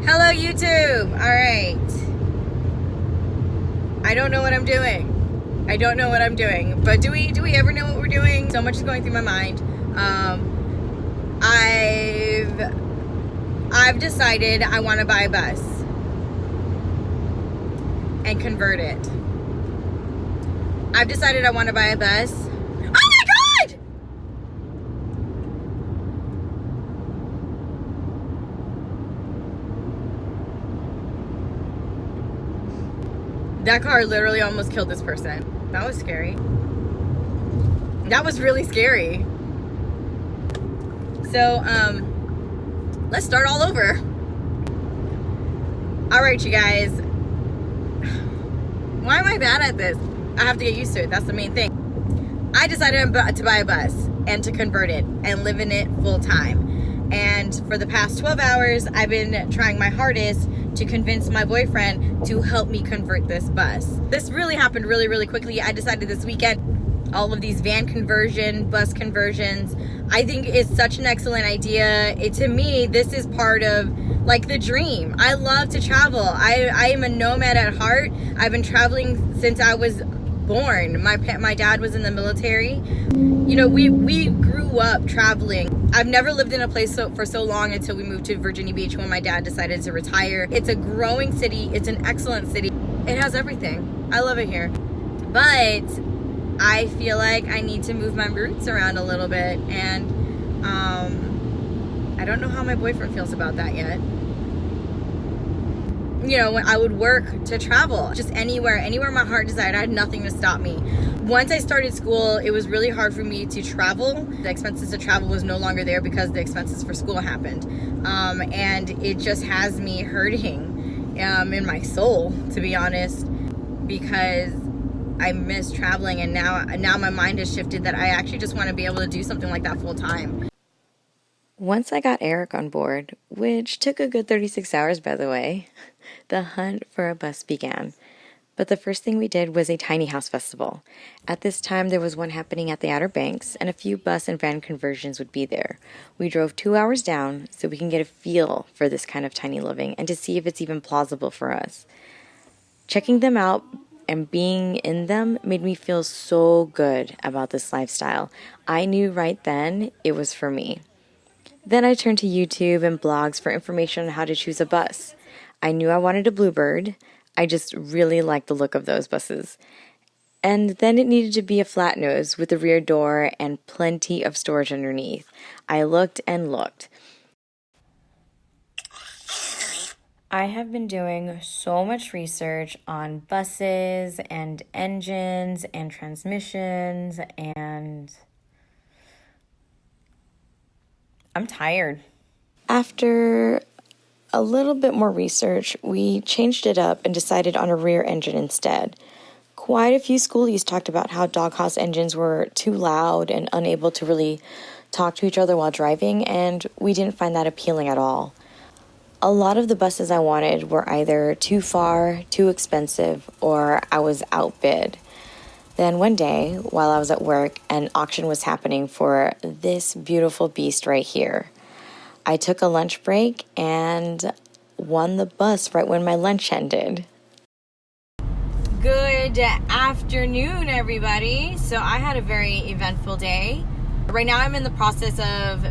Hello, YouTube. All right. I don't know what I'm doing. But do we ever know what we're doing? So much is going through my mind. I've decided I want to buy a bus and convert it. I've decided I want to buy a bus. Oh my God! That car literally almost killed this person. That was scary. That was really scary. So, let's start all over. All right, you guys. Why am I bad at this? I have to get used to it. That's the main thing. I decided to buy a bus and to convert it and live in it full time. And for the past 12 hours, I've been trying my hardest to convince my boyfriend to help me convert this bus. This really happened really, really quickly. I decided this weekend, all of these van conversion, bus conversions, I think is such an excellent idea. To me, this is part of like the dream. I love to travel. I am a nomad at heart. I've been traveling since I was born. My dad was in the military. You know, we grew up traveling. I've never lived in a place for so long until we moved to Virginia Beach when my dad decided to retire. It's a growing city. It's an excellent city. It has everything. I love it here. But I feel like I need to move my roots around a little bit, and I don't know how my boyfriend feels about that yet. You know, when I would work to travel, just anywhere my heart desired. I had nothing to stop me. Once I started school, it was really hard for me to travel. The expenses to travel was no longer there because the expenses for school happened. And it just has me hurting in my soul, to be honest, because I miss traveling, and now my mind has shifted that I actually just want to be able to do something like that full time. Once I got Eric on board, which took a good 36 hours by the way, the hunt for a bus began. But the first thing we did was a tiny house festival. At this time, there was one happening at the Outer Banks, and a few bus and van conversions would be there. We drove 2 hours down so we can get a feel for this kind of tiny living and to see if it's even plausible for us. Checking them out and being in them made me feel so good about this lifestyle. I knew right then it was for me. Then I turned to YouTube and blogs for information on how to choose a bus. I knew I wanted a Bluebird. I just really liked the look of those buses. And then it needed to be a flat nose with a rear door and plenty of storage underneath. I looked and looked. I have been doing so much research on buses and engines and transmissions, and I'm tired. After a little bit more research, we changed it up and decided on a rear engine instead. Quite a few schoolies talked about how doghouse engines were too loud and unable to really talk to each other while driving, and we didn't find that appealing at all. A lot of the buses I wanted were either too far, too expensive, or I was outbid. Then one day, while I was at work, an auction was happening for this beautiful beast right here. I took a lunch break and won the bus right when my lunch ended. Good afternoon, everybody. So I had a very eventful day. Right now I'm in the process of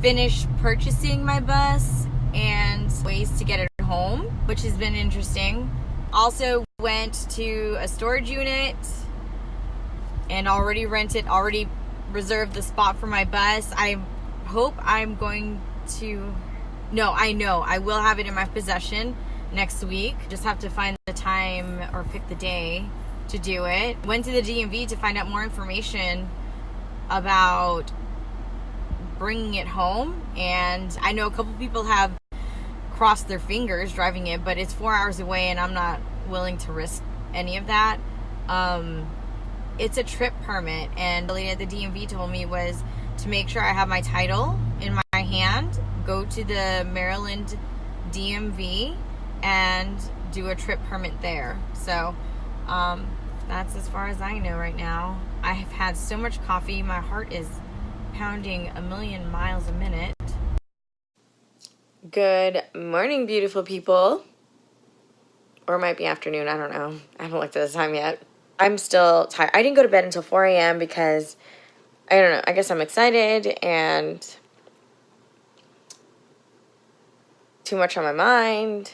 finished purchasing my bus and ways to get it home, which has been interesting. Also went to a storage unit and already reserved the spot for my bus. I hope I'm going to, no, I know I will have it in my possession next week. Just have to find the time or pick the day to do it. Went to the DMV to find out more information about bringing it home, and I know a couple people have crossed their fingers driving it, but it's 4 hours away and I'm not willing to risk any of that. It's a trip permit, and the lady at the DMV told me was to make sure I have my title in my hand, go to the Maryland DMV and do a trip permit there. So that's as far as I know right now. I have had so much coffee, my heart is pounding a million miles a minute. Good morning, beautiful people. Or it might be afternoon, I don't know. I haven't looked at the time yet. I'm still tired. I didn't go to bed until 4 a.m. because, I don't know, I guess I'm excited and too much on my mind.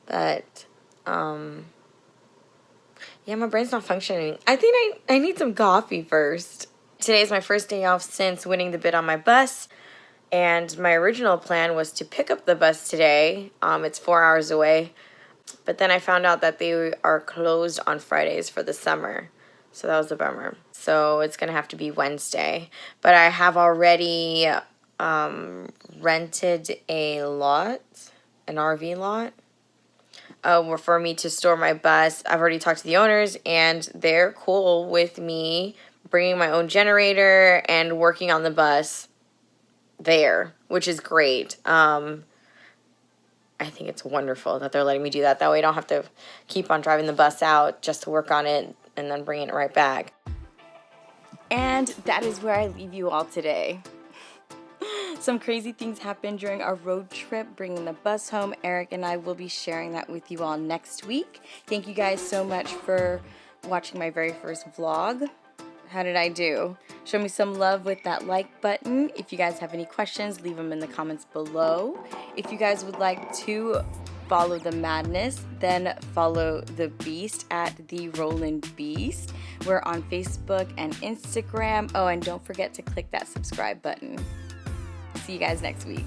But, yeah, my brain's not functioning. I think I need some coffee first. Today is my first day off since winning the bid on my bus. And my original plan was to pick up the bus today. It's 4 hours away. But then I found out that they are closed on Fridays for the summer. So that was a bummer. So it's going to have to be Wednesday. But I have already rented a lot, an RV lot, for me to store my bus. I've already talked to the owners, and they're cool with me bringing my own generator and working on the bus there, which is great. I think it's wonderful that they're letting me do that. That way I don't have to keep on driving the bus out just to work on it and then bringing it right back. And that is where I leave you all today. Some crazy things happened during our road trip, bringing the bus home. Eric and I will be sharing that with you all next week. Thank you guys so much for watching my very first vlog. How did I do? Show me some love with that like button. If you guys have any questions, leave them in the comments below. If you guys would like to follow the madness, then follow the beast at the Roland Beast. We're on Facebook and Instagram. Oh, and don't forget to click that subscribe button. See you guys next week.